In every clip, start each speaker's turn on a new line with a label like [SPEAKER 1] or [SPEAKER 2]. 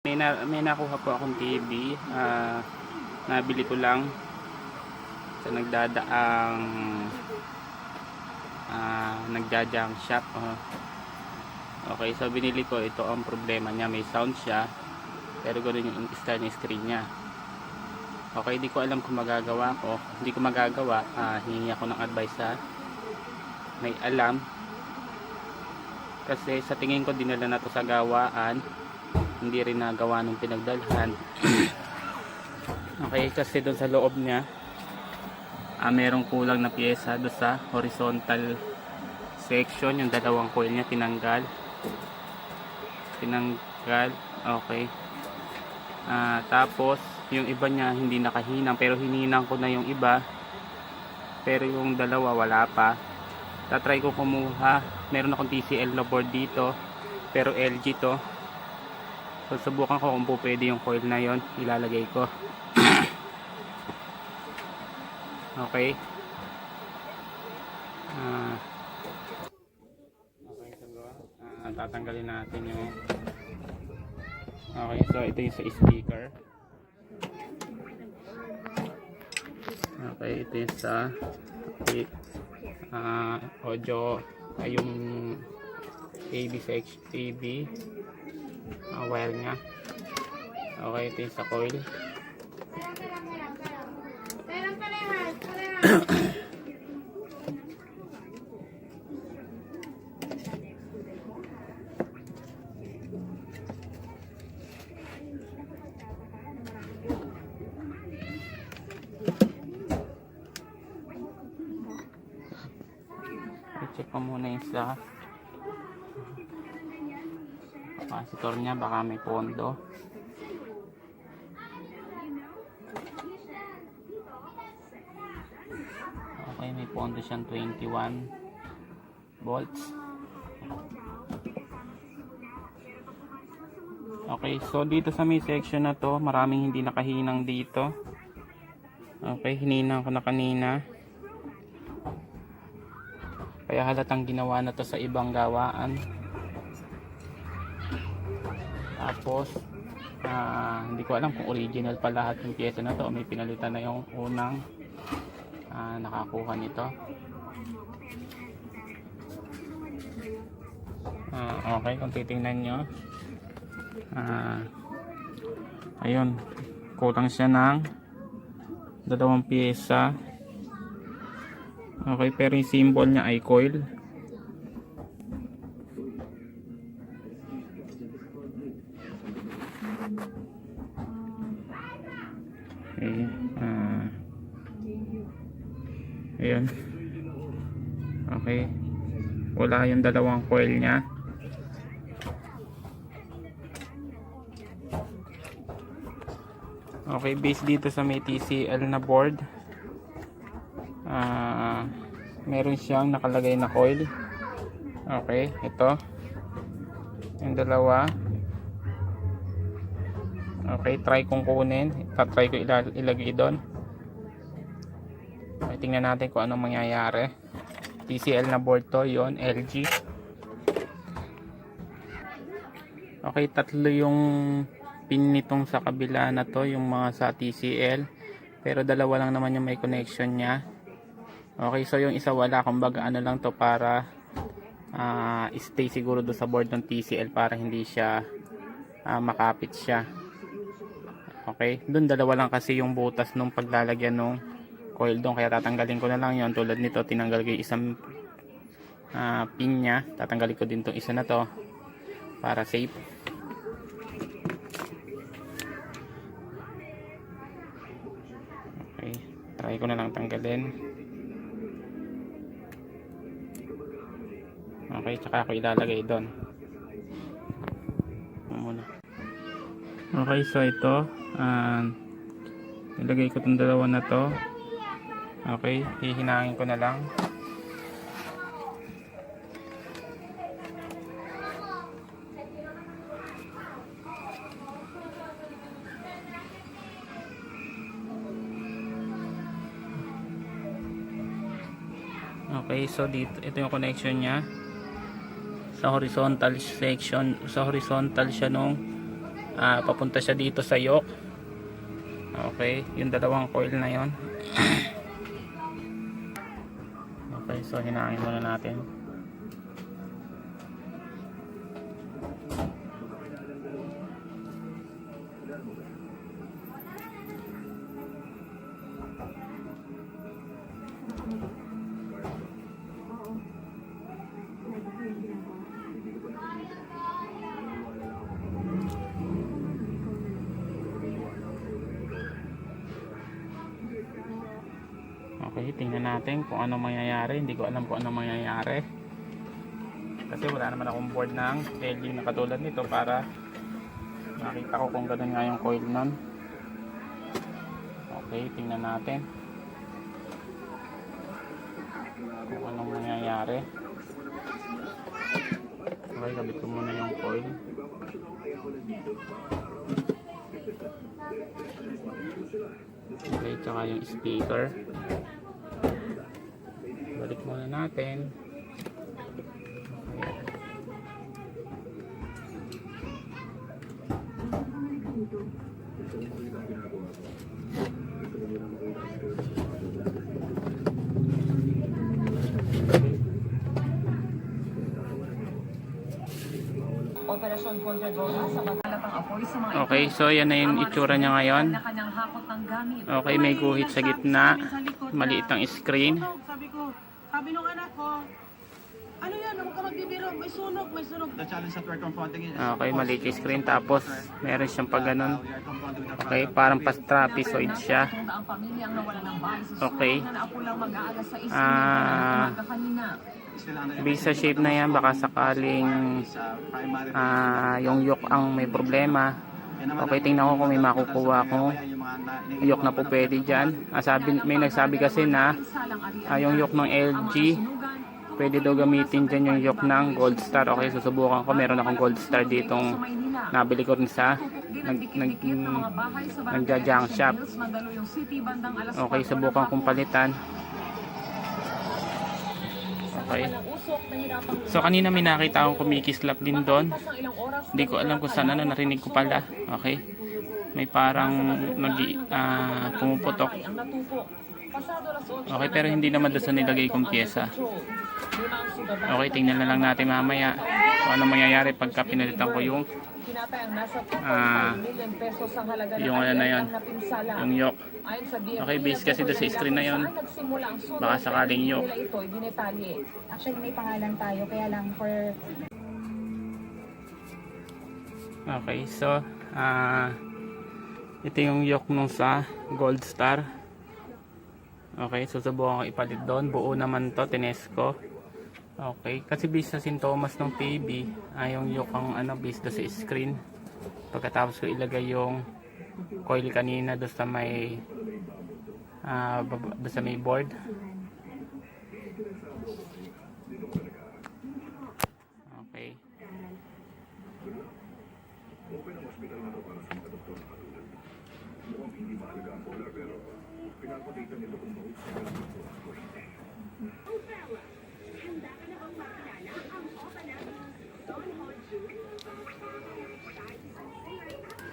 [SPEAKER 1] May nakuha po akong TV, nabili ko lang sa nagdadaang nagja-junk shop. Okay, so binili ko ito. Ang problema niya, may sound siya pero ganoon yung install ng screen niya. Okay, hindi ko alam kung magagawa ko. Hindi ko magagawa, hihingi ako ng advice sa may alam, kasi sa tingin ko dinala na to sa gawaan, hindi rin nagawa nung pinagdalhan. Okay, kasi doon sa loob niya merong kulang na pyesa doon sa horizontal section. Yung dalawang coil niya tinanggal. Okay. Tapos yung iba niya hindi nakahinang, pero hininang ko na yung iba, pero yung dalawa wala pa. Tatry ko kumuha. Meron akong TCL na board dito, pero LG to. So subukan ko kung po pwede yung coil na yon, ilalagay ko. Okay. Okay, so tatanggalin natin yung. Okay, so ito yung sa speaker. Okay, ito yung sa audio, yung AV wire nya. Okay, ito yung sa coil. I-check ko muna yung sa capacitor nya, baka may pondo. Okay, may pondo siyang 21 volts. Okay, so dito sa may section na to, maraming hindi nakahinang dito. Okay, hininang ko na kanina, kaya halatang ginawa na to sa ibang gawaan. Tapos hindi ko alam kung original pa lahat yung pyesa na to o may pinalitan na yung unang nakakuha nito. Okay, kung titingnan nyo, ayun, kulang siya ng dalawang pyesa. Okay, pero yung symbol niya ay coil. Okay, ayun. Okay, wala yung dalawang coil niya. Okay, base dito sa may TCL na board, meron siyang nakalagay na coil. Okay, ito yung dalawa. Okay, try kong kunin, try ko ilagay doon. Okay, tingnan natin kung anong mangyayari. TCL na board to, yon, LG. Okay, tatlo yung pin nitong sa kabila na to, yung mga sa TCL, pero dalawa lang naman yung may connection nya. Okay, so yung isa wala, kumbaga ano lang to, para stay siguro do sa board ng TCL para hindi siya makapit siya. Okay, doon dalawa lang kasi yung butas nung paglalagyan nung coil doon, kaya tatanggalin ko na lang yon. Tulad nito, tinanggal ko yung isang pin nya, tatanggalin ko din tong isa na to para safe. Okay, try ko na lang tanggalin. Okay, tsaka ako ilalagay doon muna. Okay, so ito, ilagay ko itong dalawa na to. Okay, hihinangin ko na lang. Okay, so dito, ito yung connection nya sa horizontal section, sa horizontal siya nung papunta siya dito sa yoke. Okay, yung dalawang coil na yon. Okay, so hinaangin muna natin. Okay, tingnan natin kung ano mangyayari. Hindi ko alam kung ano mangyayari. Kasi wala naman akong board ng welding na katulad nito para makita ko kung ganun nga yung coil nun. Okay, tingnan natin kung anong mangyayari. Okay, kabit ko muna yung coil. Okay, tsaka yung speaker. Balik muna natin. Okay, so yan na yung itsura niya ngayon. Okay, may guhit sa gitna. Maliit ang screen.
[SPEAKER 2] Sabi nung anak ko, ano yan, huwag ka magbibiro, may sunog, may sunog.
[SPEAKER 1] Okay, maliit yung screen. Tapos, meron siyang pag ganun. Okay, parang pas-trapezoid siya. Okay. Based sa shape na yan, baka sakaling yung yoke ang may problema. Okay, tingnan ko kung may makukuha akong yoke na po pwede dyan. May nagsabi kasi na yung yoke ng LG pwede daw gamitin dyan yung yoke ng Gold Star. Okay, susubukan ko. Meron akong Gold Star ditong nabili ko rin sa nagja-junk shop. Okay, subukan kong palitan. Okay. So kanina may nakita akong kumikislap din doon. Hindi ko alam kung saan, narinig ko pala. Okay. May parang pumuputok. Okay, pero hindi naman doon sa nilagay kong pyesa. Okay, tingnan na lang natin mamaya kung ano mangyayari pagka pinalitan ko yung ano na yun, yung yoke. Okay, base kasi doon sa screen na yun, baka sakaling yoke.
[SPEAKER 3] Actually may pangalan tayo, kaya lang for...
[SPEAKER 1] Okay, so ito yung yoke nung sa Gold Star. Okay, susubukan ko ipalit doon. Buo naman to, tinesko. Okay, kasi based sa sintomas ng PB, yung yoke ang based sa screen. Pagkatapos ko ilagay yung coil kanina doon sa may board. Okay.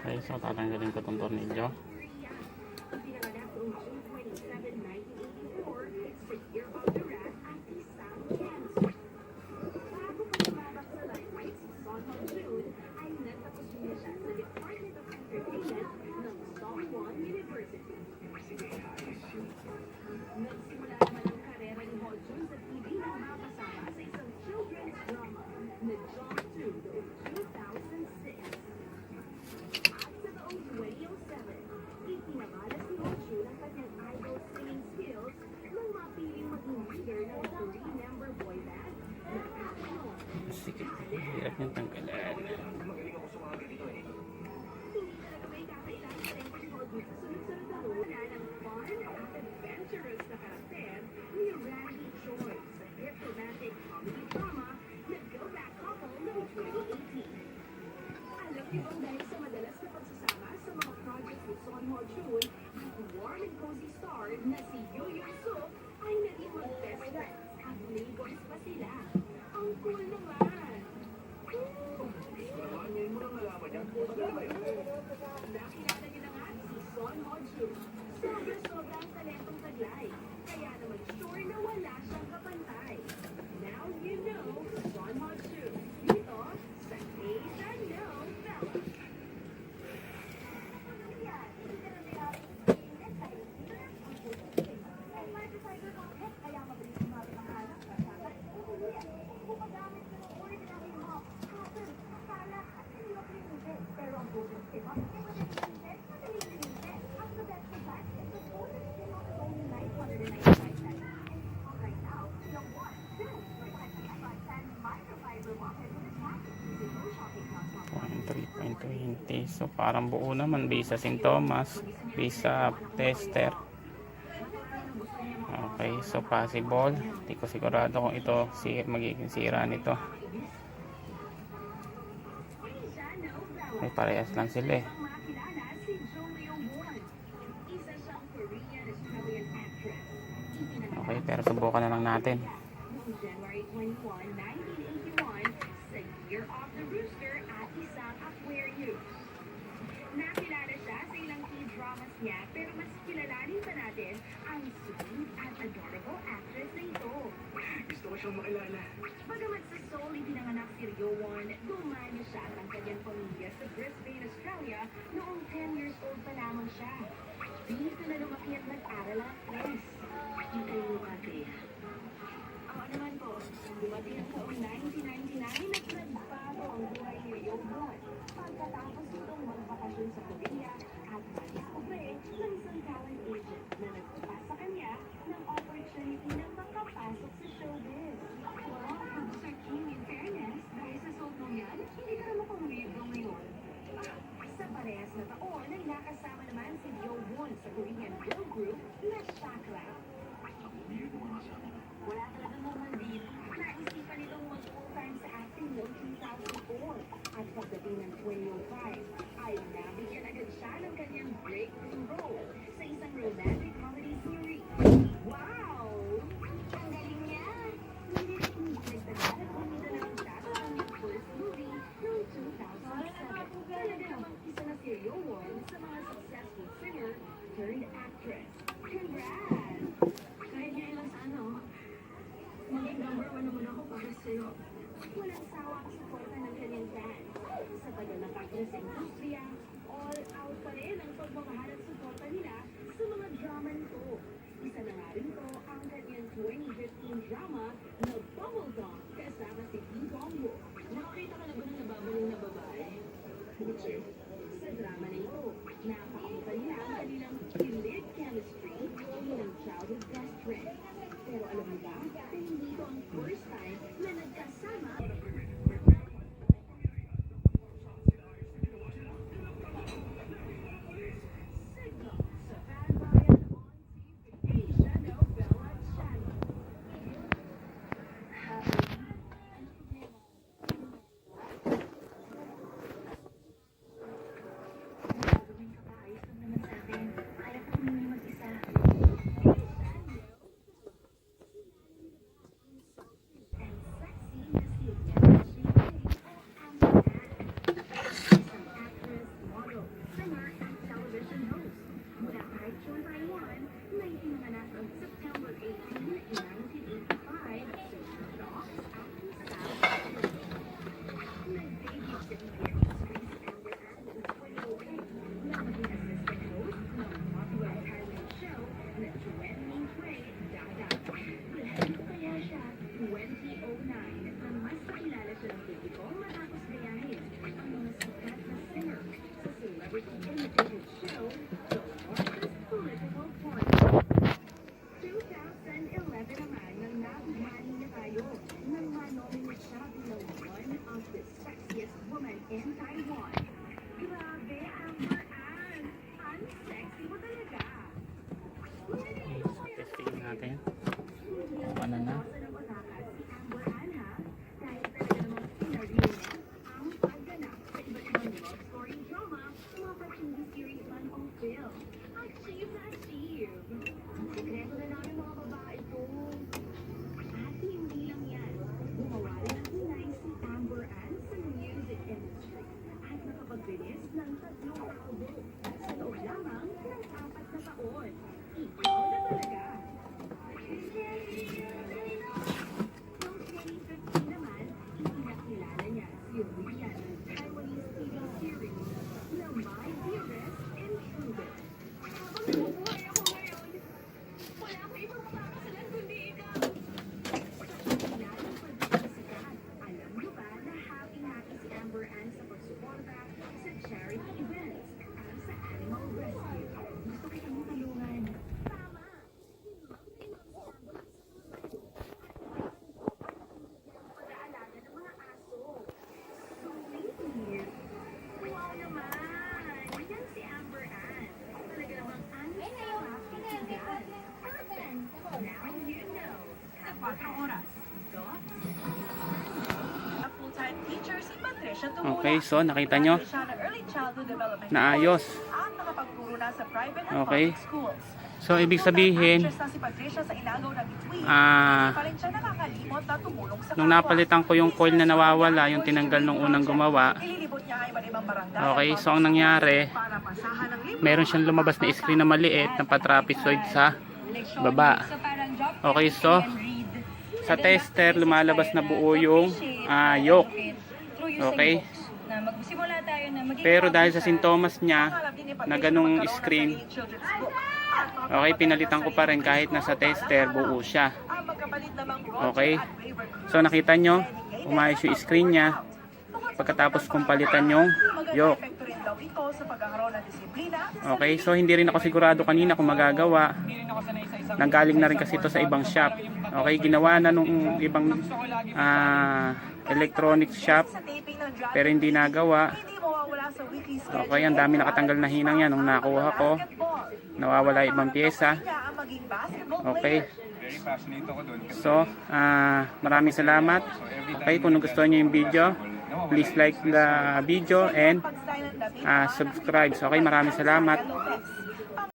[SPEAKER 1] Okay, so tatanggalin ko itong tornilyo. Sige, hirap niyang tanggalan.
[SPEAKER 2] Ang cool naman. Ngayon mo lang nalaman yan.
[SPEAKER 1] parang buo naman. Visa St. Thomas, visa tester. Okay, so possible. Hindi ko sigurado kung ito magiging sira nito. May parehas lang sila eh. Okay, pero subukan na lang natin.
[SPEAKER 4] January 21, 1981, sa Year of the Rooster at isang aquarium. Nakilala siya sa ilang K-dramas niya, pero mas kilalanin pa natin ang sweet at adorable actress na ito.
[SPEAKER 5] Gusto ko siyang makilala.
[SPEAKER 4] Bagamat sa Seoul ipinanganak si Ryo-won, dumanya siya at ang kanyang pamilya sa Brisbane, Australia noong 10 years old pa lamang siya. Dito na lumaki at nag-aral ang actress.
[SPEAKER 5] Hindi kayo lumaki.
[SPEAKER 4] Ako naman po, dumating ang taong 1999 at nagbago ang buhay ni Ryo-won pagkatapos nitong magbakasyon sa Korea at madiskubre ng isang talent agent na nagpapa sa kanya ng opportunity na makapasok sa showbiz. Wow, Sir Kim, in fairness, dahil sa soto niyan, hindi ka naman pumulibro ngayon. Sa parehas na taon, ay nakasama naman si Ryo-won sa Korean girl group na Shakra. Wala talagang normal din. Naisipan nitong mag-full-time sa acting noong 2004. At pagdating ng 2005, ay nabigyan agad siya ng kanyang breakthrough role sa isang romantic comedy series. Wow! Ang galing niya! Hindi nagtagal at bumida naman siya sa kanyang first movie noong 2007. Talaga namang isa na si Ryo-won sa mga successful singer turned actress. Congrats! Kahit ngayon lang sa maging number 1 naman ako para sa'yo. Walang sawa ang suporta ng kanyang fans. Sa tagal ng actress sa industriya, all out pa rin ang pagmamahal at suporta nila sa mga drama nito. Isa na nga rin to ang kanyang 2015 drama na Bubblegum kasama si Kim Jong-woo. Nakakita ka na ba ng nababaliw na babae?
[SPEAKER 5] Hindi.
[SPEAKER 4] Sa drama na ito, napakita nila ang kanilang kilig chemistry bilang childhood best friend. Pero alam mo ba, hindi ito ang first time na nagkasama. Signal sa Fanbayan on TV, Asia Novella Channel. Gawin ka ba? Ayos lang naman sa atin. Kaya ko hindi mag-isa. And sexy na si isang actress, model, singer, and television host. Mula Taichung, Taiwan, na ipinanganak noong September 18, 1985 sa Shocks at South Korea. Nag-debut sa TV industry si Amber Ann noong 2008 na maging assistant host ng popular retirement show na 20 Dada. Kaya siya, 2009, na mas nakilala siya ng publiko matapos gayahin ang mga sikat na singer sa celebrity imitated show, The Largest Political Point. 2011 naman nang nabigmani niya tayo nang manominate siya bilang one of the sexiest women in Taiwan. Grabe, Amber Ann! Ang sexy mo talaga!
[SPEAKER 1] Testing natin. Ano na?
[SPEAKER 4] Ang pagganap sa iba't ibang love story drama, mga pa-TV series man o film.
[SPEAKER 1] Okay, so nakita nyo? Naayos. Okay. So, ibig sabihin, nung napalitan ko yung coil na nawawala, yung tinanggal nung unang gumawa, okay, so ang nangyari, meron siyang lumabas na screen na maliit na patrapezoid sa baba. Okay, so sa tester, lumalabas na buo yung yoke. Okay. Pero dahil sa sintomas niya na ganung screen, okay, pinalitan ko pa rin kahit nasa tester, buo siya. Okay. So nakita nyo, umayos yung screen niya pagkatapos kong palitan yung yoke. Okay, so hindi rin ako sigurado kanina kung magagawa. Nanggaling na rin kasi ito sa ibang shop. Okay, ginawa na nung ibang electronics shop pero hindi nagawa. Okay, ang dami nakatanggal na hinang yan nung nakuha ko. Nawawala ibang pyesa. Okay. So, maraming salamat. Okay, kung nagustuhan nyo yung video, please like the video and subscribe. Okay, maraming salamat.